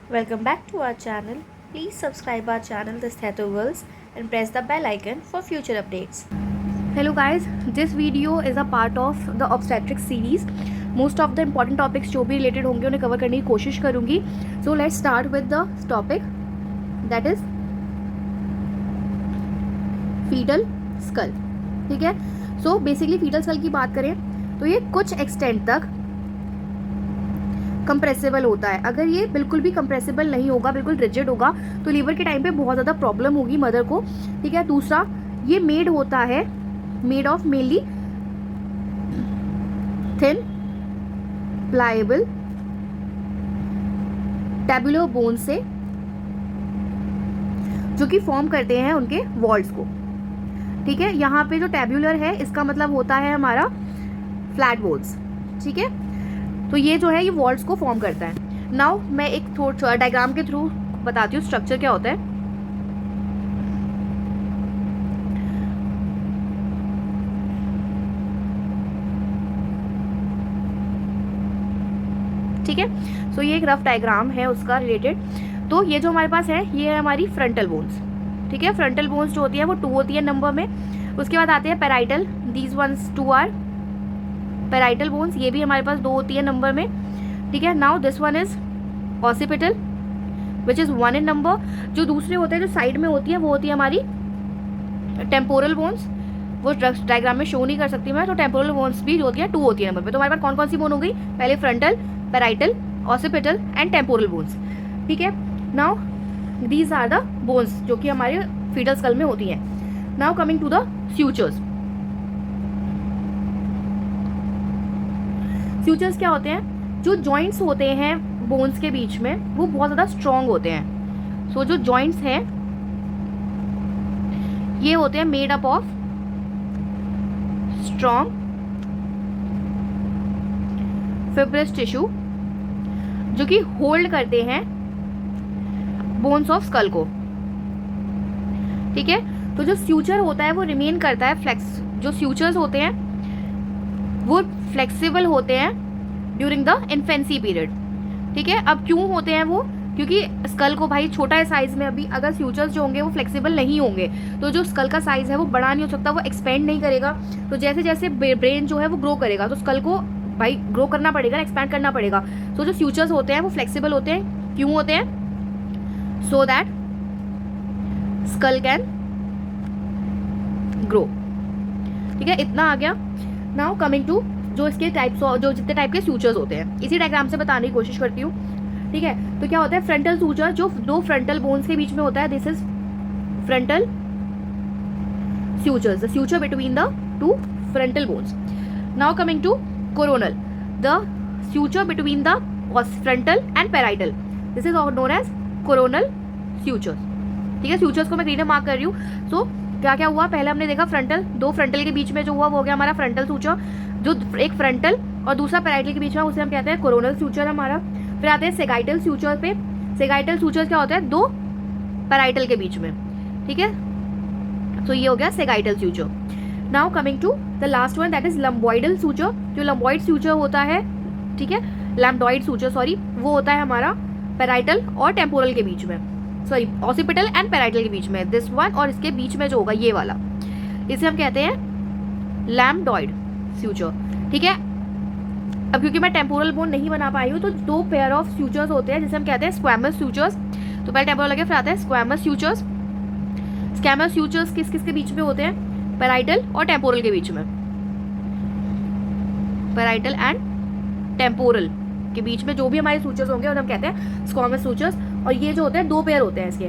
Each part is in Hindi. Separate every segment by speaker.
Speaker 1: Welcome back to our channel. Please subscribe our channel The Stato Girls and press the bell icon for future updates. Hello guys, this video is a part of the obstetrics series. Most of the important topics जो भी related होंगे उन्हें cover करने की कोशिश करूँगी. So let's start with the topic that is fetal skull. ठीक है. So basically fetal skull की बात करें तो ये कुछ extent तक कंप्रेसिबल होता है. अगर ये बिल्कुल भी कंप्रेसिबल नहीं होगा, बिल्कुल रिजिड होगा, तो लीवर के टाइम पे बहुत ज़्यादा प्रॉब्लम होगी मदर को. ठीक है. दूसरा, ये मेड होता है, made of mainly thin pliable tabular bone से, जो कि फॉर्म करते हैं उनके वॉल्स को. ठीक है. यहाँ पे जो टैबुलर है इसका मतलब होता है हमारा फ्लैट बोन्स. ठीक है. तो ये जो है ये वॉल्स को फॉर्म करता है. नाउ मैं एक थोड़ा डायग्राम के थ्रू बताती हूँ स्ट्रक्चर क्या होता है. ठीक है. सो ये एक रफ डायग्राम है उसका रिलेटेड. तो ये जो हमारे पास है ये है हमारी फ्रंटल बोन्स. ठीक है. फ्रंटल बोन्स जो होती है वो 2 होती है नंबर में. उसके बाद आते हैं parietal. These ones 2 are parietal bones. ये भी हमारे पास 2 होती है नंबर में. ठीक है. Now this one is occipital which is 1 in number. जो दूसरे होते हैं जो साइड में होती है वो होती है हमारी टेम्पोरल बोन्स. वो डायग्राम में शो नहीं कर सकती मैं. तो टेम्पोरल बोन्स भी जो होती है 2 होती है नंबर पे. तो हमारे पास कौन कौन सी बोन हो गई? पहले frontal, parietal, occipital and temporal bones. ठीक है. Now these are the bones जो कि हमारे फीटल स्कल में होती हैं. Now coming to the sutures. Sutures क्या होते हैं? जो जॉइंट्स होते हैं बोन्स के बीच में वो बहुत ज़्यादा स्ट्रॉन्ग होते हैं. सो जो जॉइंट्स हैं ये होते हैं made up of strong fibrous tissue जो कि होल्ड करते हैं बोन्स ऑफ स्कल को. ठीक है. तो जो स्यूचर होता है वो रिमेन करता है फ्लेक्स. जो स्यूचर्स होते हैं वो फ्लेक्सिबल होते हैं ड्यूरिंग द इन्फेंसी पीरियड. ठीक है. अब क्यों होते हैं वो? क्योंकि स्कल को भाई छोटा है साइज में. अभी अगर फ्यूचर्स जो होंगे वो फ्लेक्सिबल नहीं होंगे तो जो स्कल का साइज है वो बड़ा नहीं हो सकता, वो एक्सपेंड नहीं करेगा. तो जैसे जैसे ब्रेन जो है वो ग्रो करेगा तो स्कल को भाई ग्रो करना पड़ेगा, एक्सपैंड करना पड़ेगा. तो जो फ्यूचर्स होते हैं वो फ्लेक्सिबल होते हैं. क्यों होते हैं? So that skull can grow. ठीक है. इतना आ गया. नाउ कमिंग टू जो इसके टाइप्स, जो जितने टाइप के फ्यूचर्स होते हैं इसी डायग्राम से बताने की कोशिश करती हूँ. ठीक है. तो क्या होता है? फ्रंटल फ्यूचर जो 2 फ्रंटल बोन्स के बीच में होता है, this is frontal sutures, the suture between the 2 frontal bones. Now coming to coronal, the suture between the frontal and parietal, this is known as coronal sutures. ठीक है. फ्यूचर्स को मैं ग्रीन में मार्क कर रही हूँ. सो क्या क्या हुआ? पहले हमने देखा फ्रंटल, 2 फ्रंटल के बीच में जो हुआ वो हो गया हमारा फ्रंटल फ्यूचर. जो एक फ्रंटल और दूसरा पैराइटल के बीच में उसे हम कहते हैं कोरोनल फ्यूचर हमारा. फिर आते हैं सेगाइटल फ्यूचर पे. सेगाइटल फ्यूचर क्या होता है? 2 पैराइटल के बीच में. ठीक है. तो ये हो गया sagittal suture. Now coming to the last one that is lambdoidal suture. जो लंबॉइड फ्यूचर होता है, ठीक है, लैम्बडॉइड फ्यूचर सॉरी, वो होता है हमारा पैराइटल और टेम्पोरल के बीच में, सॉरी ऑसिपिटल एंड पैराइटल के बीच में. दिस वन और इसके बीच में जो होगा ये वाला, इसे हम कहते हैं लैम्बडॉइड फ्यूचर. ठीक है. अब क्योंकि मैं टेम्पोरल बोन नहीं बना पाई हूँ तो 2 पेयर ऑफ फ्यूचर्स होते हैं जिसे हम कहते हैं स्क्वैमस फ्यूचर्स. तो पहले टेम्पोरल लगे फिर आता है स्क्वैमस फ्यूचर्स. स्क्वैमस फ्यूचर्स किस किस के बीच में होते हैं? पैराइटल और टेम्पोरल के बीच में. पैराइटल एंड टेम्पोरल के बीच में जो भी हमारे फ्यूचर्स होंगे उन्हें हम कहते हैं स्क्वैमस फ्यूचर्स. और ये जो होते हैं 2 पेयर होते हैं इसके.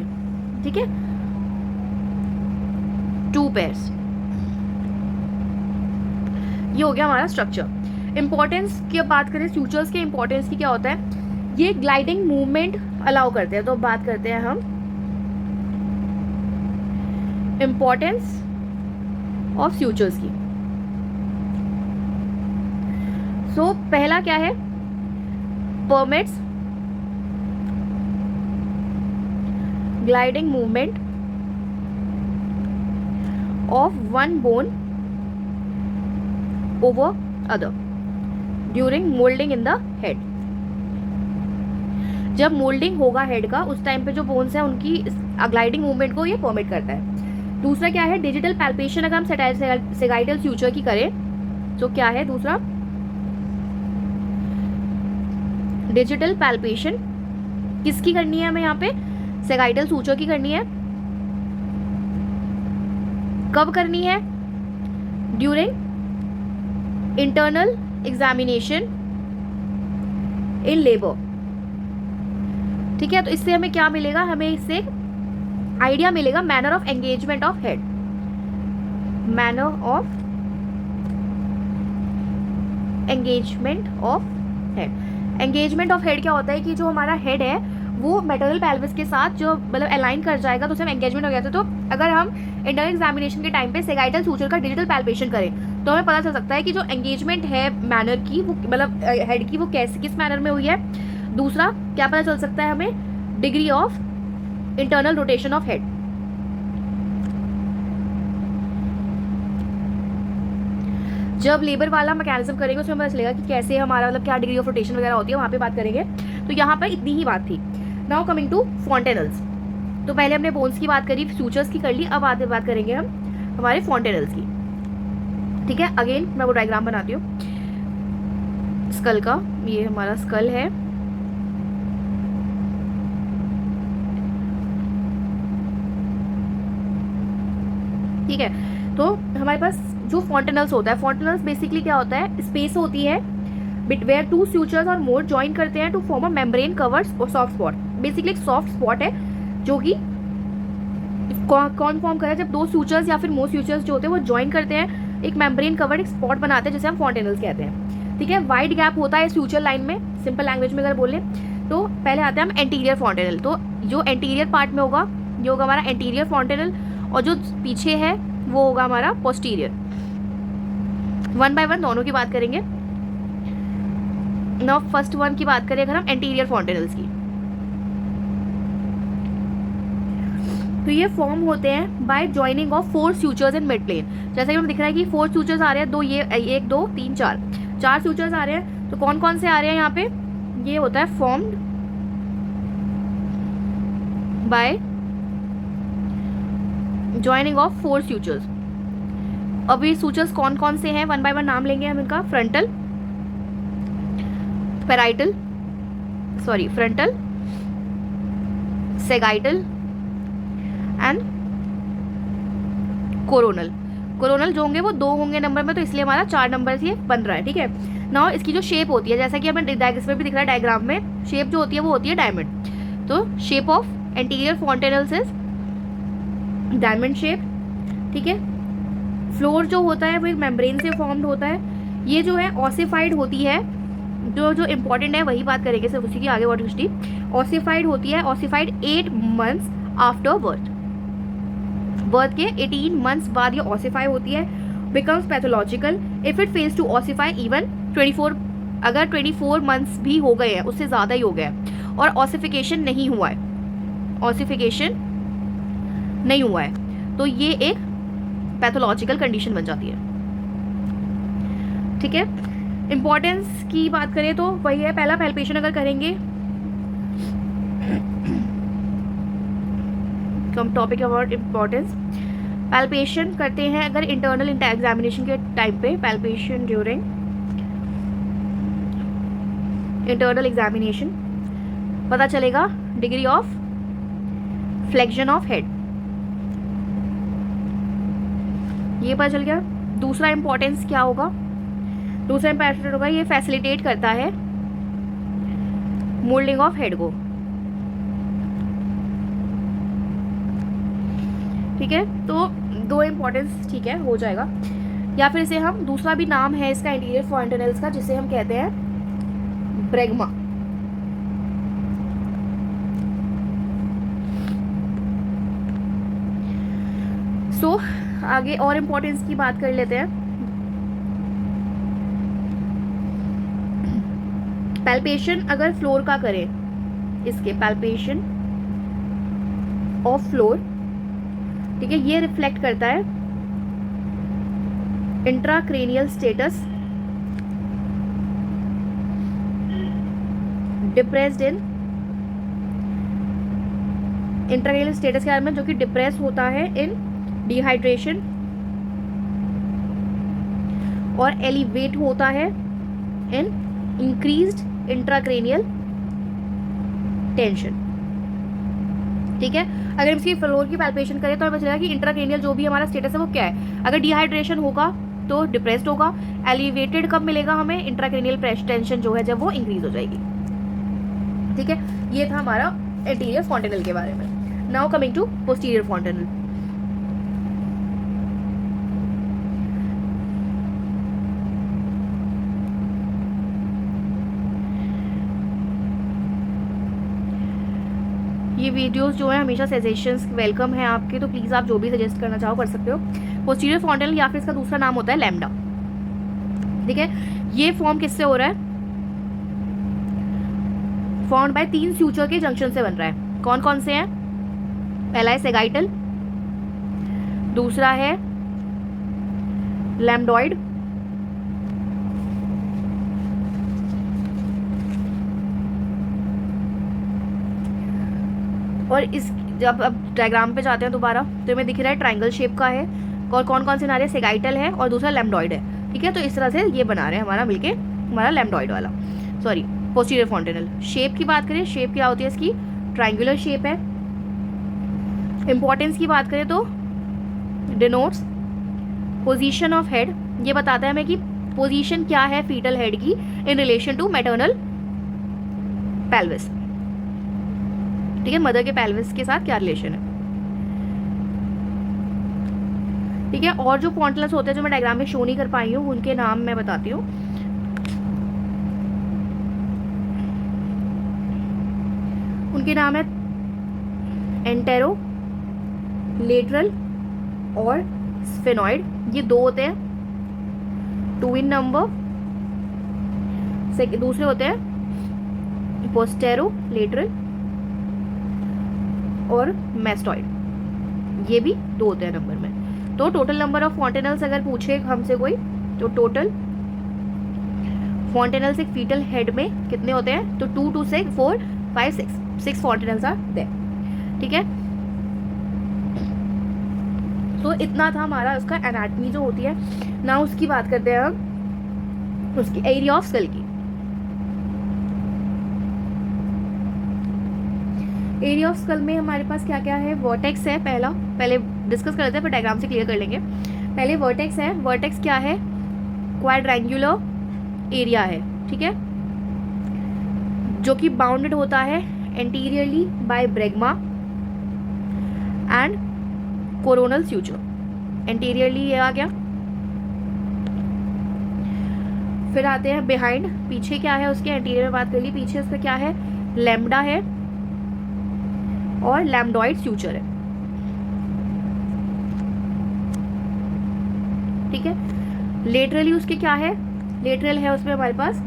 Speaker 1: ठीक है. 2 पेयर्स. ये हो गया हमारा स्ट्रक्चर. इंपॉर्टेंस की अब बात करें फ्यूचर्स के इंपॉर्टेंस की, क्या होता है? ये ग्लाइडिंग मूवमेंट अलाउ करते हैं. तो बात करते हैं हम इंपॉर्टेंस ऑफ फ्यूचर्स की. सो पहला क्या है? Permits gliding movement of one bone over other during molding in the head. जब मोल्डिंग होगा हेड का उस टाइम पे जो बोन्स है उनकी ग्लाइडिंग मूवमेंट को ये परमिट करता है। दूसरा क्या है, डिजिटल पैल्पेशन। अगर हम सेगाइटल फ्यूचर की करें तो क्या है दूसरा, डिजिटल पैल्पेशन किसकी करनी है हमें यहाँ पे, सेगाइटल सूचर की करनी है। कब करनी है, during internal examination in labour. ठीक है, तो इससे हमें क्या मिलेगा, हमें इससे आइडिया मिलेगा manner of engagement of head, manner of engagement of head. Engagement of head क्या होता है कि जो हमारा हेड है वो मेटरनल पेल्विस के साथ जो मतलब अलाइन कर जाएगा तो उसे हम एंगेजमेंट हो गया था। तो अगर हम इंटरनल एग्जामिनेशन के टाइम पे सेगाइटल सूचर का डिजिटल पैल्पेशन करें तो हमें पता चल सकता है कि जो एंगेजमेंट है मैनर की वो मतलब हेड की वो कैसे किस मैनर में हुई है। दूसरा क्या पता चल सकता है हमें, degree of internal rotation of head. जब लेबर वाला मैकेनिज्म करेंगे उसमें पता चलेगा कि कैसे हमारा मतलब क्या डिग्री ऑफ रोटेशन वगैरह होती है, वहाँ पे बात करेंगे। तो यहाँ पर इतनी ही बात थी। Now coming to fontanelles. तो पहले हमने बोन्स की बात करी, फ्यूचर्स की कर ली, अब आगे बात करेंगे हम हमारे फॉन्टेनल्स की। ठीक है, अगेन मैं वो डायग्राम बनाती हूँ स्कल का। ये हमारा स्कल है, ठीक है। तो हमारे पास जो फॉन्टेनल्स होता है, फॉन्टेनल्स बेसिकली क्या होता है, स्पेस होती है वेयर टू सूचर्स और मोर ज्वाइन करते हैं to form a membrane covers और सॉफ्ट स्पॉट। बेसिकली एक सॉफ्ट स्पॉट है जो कि कौन फॉर्म कर रहा है, जब दो सूचर्स या फिर मोर सूचर्स जो होते हैं वो ज्वाइन करते हैं, एक मेम्ब्रेन कवर्ड एक स्पॉट बनाते हैं जिसे हम फॉन्टेनल्स कहते हैं। ठीक है, वाइड गैप होता है सूचर लाइन में, सिंपल लैंग्वेज में अगर बोले तो। पहले आते हैं हम एंटीरियर फॉन्टेनल। तो जो एंटीरियर पार्ट में होगा ये होगा हमारा एंटीरियर फॉन्टेनल, और जो पीछे है वो होगा हमारा पोस्टीरियर। वन बाय वन दोनों की बात करेंगे। नाउ फर्स्ट वन की बात करें अगर हम एंटीरियर फॉन्टेनल्स की, तो ये फॉर्म होते हैं by joining of 4 sutures in mid plane. जैसे कि हमें दिख रहा है कि 4 सूचर्स आ रहे हैं, दो ये 1 2 3 4 सूचर्स आ रहे हैं। तो कौन कौन से आ रहे हैं यहाँ पे, ये होता है formed by joining of 4 sutures. अब ये सूचर्स कौन कौन से हैं, वन बाय वन नाम लेंगे हम इनका। Frontal, parietal, sorry frontal, sagittal and coronal. Coronal जो होंगे वो 2 होंगे नंबर में, तो इसलिए हमारा 4 नंबर से बन रहा है। ठीक है, नाउ इसकी जो शेप होती है, जैसा कि हमें इसमें भी दिख रहा है डायग्राम में, शेप जो होती है वो होती है डायमंड। तो shape of anterior fontanelles is diamond shape. ठीक है, फ्लोर जो होता है वो एक मेम्ब्रेन से फॉर्म्ड होता है। ये जो है ऑसिफाइड होती है, जो इम्पॉर्टेंट है वही बात करेंगे, सिर्फ उसी की आगे वर्ड हिस्ट्री। ऑसिफाइड होती है, ऑसिफाइड 8 मंथ्स आफ्टर बर्थ के 18 मंथ्स बाद ये ऑसिफाई होती है, becomes pathological if it fails to ossify even 24, अगर 24 मंथ्स भी हो गए हैं, उससे ज़्यादा ही हो गया है और ऑसिफिकेशन नहीं हुआ है, ऑसिफिकेशन नहीं हुआ है, तो ये एक पैथोलॉजिकल कंडीशन बन जाती है। ठीक है, इंपॉर्टेंस की बात करें तो वही है, पहला पैल्पेशन अगर करेंगे, कम टॉपिक अबाउट इम्पोर्टेंस। पैल्पेशन करते हैं अगर इंटरनल एग्जामिनेशन के टाइम पे, पैल्पेशन ड्यूरिंग इंटरनल एग्जामिनेशन, पता चलेगा degree of flexion of head, ये पता चल गया। दूसरा इंपॉर्टेंस क्या होगा, दूसरा इंपॉर्टेंट होगा ये फैसिलिटेट करता है मोल्डिंग ऑफ हेड को। ठीक है, तो 2 इंपॉर्टेंस ठीक है हो जाएगा। या फिर इसे हम, दूसरा भी नाम है इसका इंटीरियर फॉन्टेनल्स का, जिसे हम कहते हैं ब्रेगमा। सो आगे और इंपॉर्टेंस की बात कर लेते हैं। पैल्पेशन अगर फ्लोर का करें, इसके पैल्पेशन ऑफ फ्लोर, ठीक है, ये रिफ्लेक्ट करता है इंट्राक्रेनियल स्टेटस, डिप्रेस्ड इन इंट्राक्रेनियल स्टेटस के बारे में, जो कि डिप्रेस होता है इन डिहाइड्रेशन और एलिवेट होता है इन इंक्रीज्ड इंट्राक्रेनियल टेंशन। ठीक है, अगर इसकी फ्लोर की पैल्पेशन करें तो हमें चलेगा कि इंट्राक्रेनियल जो भी हमारा स्टेटस है वो क्या है। अगर डिहाइड्रेशन होगा तो डिप्रेस्ड होगा। एलिवेटेड कब मिलेगा हमें, इंट्राक्रेनियल टेंशन जो है जब वो इंक्रीज हो जाएगी। ठीक है, ये था हमारा एंटीरियर फॉन्टेनल के बारे में। Now coming to posterior fontanelle. ये वीडियोस जो है हमेशा सजेशंस वेलकम है आपके, तो प्लीज़ आप जो भी सजेस्ट करना चाहो कर सकते हो। पोस्टीरियर फॉन्टेनल या फिर इसका दूसरा नाम होता है लैम्डा। ठीक है, ये फॉर्म किससे हो रहा है, फॉर्म बाय 3 स्यूचर के जंक्शन से बन रहा है। कौन कौन से हैं, पहला है सेगाइटल, दूसरा है लैम्डॉइड, और इस जब अब डायग्राम पे जाते हैं दोबारा तो हमें दिख रहा है ट्रायंगल शेप का है, और कौन कौन से नारे, सेगाइटल है और दूसरा लैम्डॉइड है। ठीक है, तो इस तरह से ये बना रहे हैं हमारा मिलके हमारा लैम्डॉइड वाला, सॉरी पोस्टीरियर फॉन्टेनल। शेप की बात करें, शेप क्या होती है इसकी, ट्रायंगुलर शेप है। इंपॉर्टेंस की बात करें तो डिनोट्स पोजीशन ऑफ हेड, ये बताता है हमें कि पोजीशन क्या है फीटल हेड की in relation to maternal pelvis. ठीक है, मदर के पेल्विस के साथ क्या रिलेशन है। ठीक है, और जो फॉन्टेनल्स होते हैं जो मैं डायग्राम में शो नहीं कर पाई हूँ उनके नाम मैं बताती हूँ। उनके नाम है एंटेरो, लेटरल और स्फेनॉइड। ये 2 होते हैं, 2 इन नंबर। दूसरे होते हैं पोस्टेरो लेटरल और मैस्टॉइड, ये भी 2 होते हैं नंबर में। तो टोटल नंबर ऑफ फॉन्टेनल्स अगर पूछे हमसे कोई, तो टोटल फॉन्टेनल्स एक फीटल हेड में कितने होते हैं, तो 2 2 6 4 5 6 फॉन्टेनल्स आर देयर। ठीक है, तो इतना था हमारा उसका एनाटमी जो होती है ना। उसकी बात करते हैं हम उसकी एरिया ऑफ स्कल की। एरिया ऑफ स्कल में हमारे पास क्या क्या है, वर्टेक्स है पहले डिस्कस कर लेते हैं, फिर डायग्राम से क्लियर कर लेंगे। पहले वर्टेक्स है, वर्टेक्स क्या है, क्वाड्रेंगुलर एरिया है। ठीक है, जो कि बाउंडेड होता है anteriorly by bregma and coronal suture. Anteriorly ये आ गया। फिर आते हैं बिहाइंड, पीछे क्या है उसके, एंटीरियर में बात कर ली, पीछे उसका क्या है, लैम्डा है और लैम्डॉइड स्यूचर है। ठीक है, लेटरली उसके क्या है, लेटरल है उसमें हमारे पास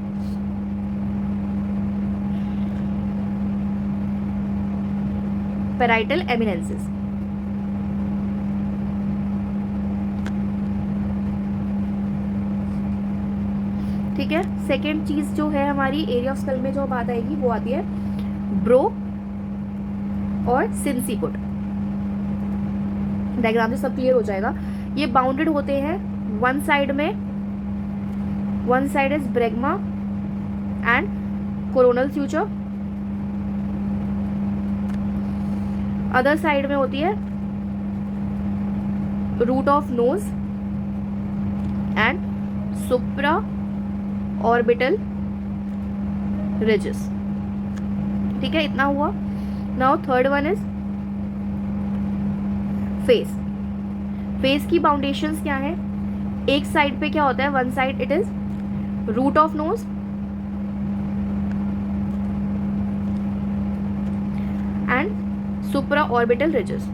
Speaker 1: पैराइटल एमिनेंसेस। ठीक है, सेकेंड चीज जो है हमारी एरिया ऑफ स्कल में जो बात आएगी वो आती है ब्रो और सिंसिपुट। डायग्राम से सब क्लियर हो जाएगा। ये बाउंडेड होते हैं, one side is bregma and coronal suture, other side में होती है root of nose and supra orbital ridges. ठीक है, इतना हुआ। Now third one is face. Face की बाउंडेशंस क्या है, एक साइड पे क्या होता है, one side it is root of nose and supra orbital ridges.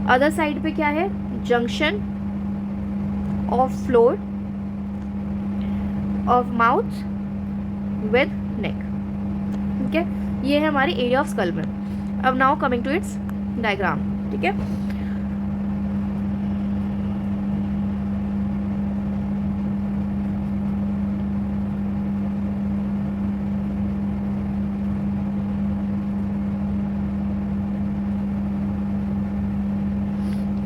Speaker 1: Other side पे क्या है, junction of floor of mouth with neck. ठीक है, ये है हमारी एरिया ऑफ स्कल में। अब now coming to its diagram. ठीक है,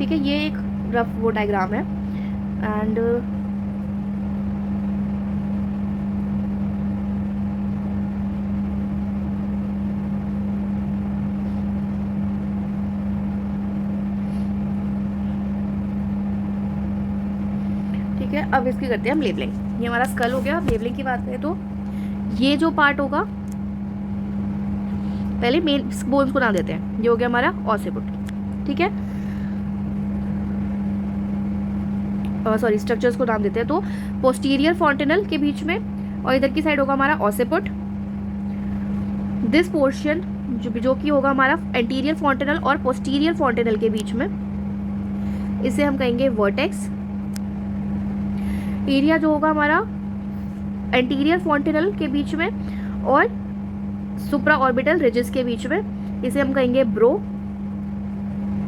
Speaker 1: ठीक है, ये एक रफ वो डायग्राम है। एंड ठीक है, अब इसकी करते हैं हम लेबलिंग। ये हमारा स्कल हो गया। अब लेबलिंग की बात करें तो ये जो पार्ट होगा, पहले मेन बोन्स को नाम देते हैं। ये हो गया हमारा ऑसिपुट, ठीक है, सॉरी स्ट्रक्चर्स को नाम देते हैं। तो पोस्टीरियर फॉन्टेनल के बीच में और इधर की साइड होगा हमारा ऑसिपुट। दिस पोर्शन जो कि होगा हमारा एंटीरियर फॉन्टेनल और पोस्टीरियर फॉन्टेनल के बीच में, इसे हम कहेंगे वर्टेक्स। एरिया जो होगा हमारा एंटीरियर फॉन्टेनल के बीच में और सुप्रा ऑर्बिटल रिजेस के बीच में, इसे हम कहेंगे ब्रो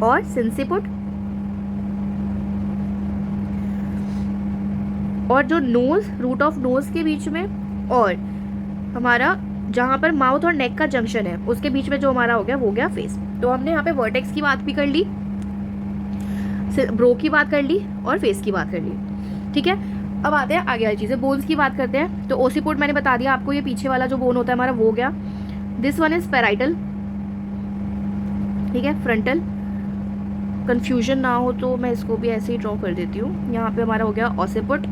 Speaker 1: और सिंसिपुट। और जो नोज, रूट ऑफ नोज के बीच में और हमारा जहाँ पर माउथ और नेक का जंक्शन है उसके बीच में जो हमारा हो गया वो हो गया फेस। तो हमने यहाँ पे वर्टेक्स की बात भी कर ली, ब्रो की बात कर ली और फेस की बात कर ली, ठीक है। अब आते हैं आगे वाली चीज़ें, बोन्स की बात करते हैं। तो ओसिपुट मैंने बता दिया आपको, ये पीछे वाला जो बोन होता है हमारा वो हो गया। दिस वन इज पैराइटल, ठीक है, फ्रंटल। कंफ्यूजन ना हो तो मैं इसको भी ऐसे ही ड्रॉ कर देती हूँ। यहाँ पे हमारा हो गया ऑसिपुट,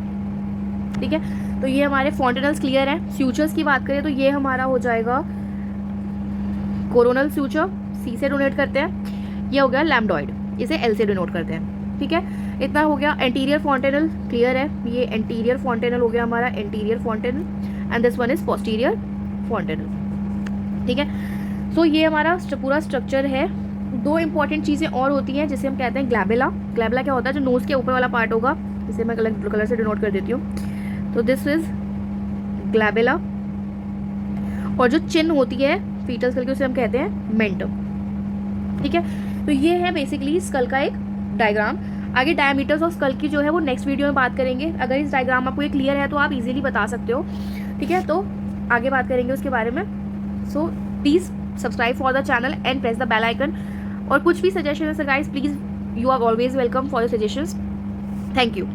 Speaker 1: ठीक है। तो ये हमारे फॉन्टेनल्स क्लियर है। फ्यूचर्स की बात करें तो ये हमारा हो जाएगा कोरोनल फ्यूचर, सी से डोनेट करते हैं। ये हो गया लैम्डॉइड, इसे एल से डिनोट करते हैं, ठीक है। इतना हो गया। एंटीरियर फॉन्टेनल क्लियर है, ये एंटीरियर फॉन्टेनल हो गया हमारा anterior fontanelle and this one is posterior fontanelle, ठीक है। सो ये हमारा पूरा स्ट्रक्चर है। दो इंपॉर्टेंट चीज़ें और होती हैं जिसे हम कहते हैं ग्लैबुला। ग्लैबुला क्या होता है, जो नोज़ के ऊपर वाला पार्ट होगा, इसे मैं कलर से डिनोट कर देती हूँ। तो दिस इज ग्लैबुला। और जो चिन होती है फीटल स्कल की, उसे हम कहते हैं मेंटम, ठीक है। तो ये है बेसिकली स्कल का एक डायग्राम। आगे डायमीटर्स ऑफ स्कल की जो है वो नेक्स्ट वीडियो में बात करेंगे। अगर इस डायग्राम आपको ये क्लियर है तो आप इजीली बता सकते हो, ठीक है। तो आगे बात करेंगे उसके बारे में। So please subscribe for the channel and press the bell icon. और कुछ भी सजेशन है guys, please, you are always welcome for your suggestions. Thank you.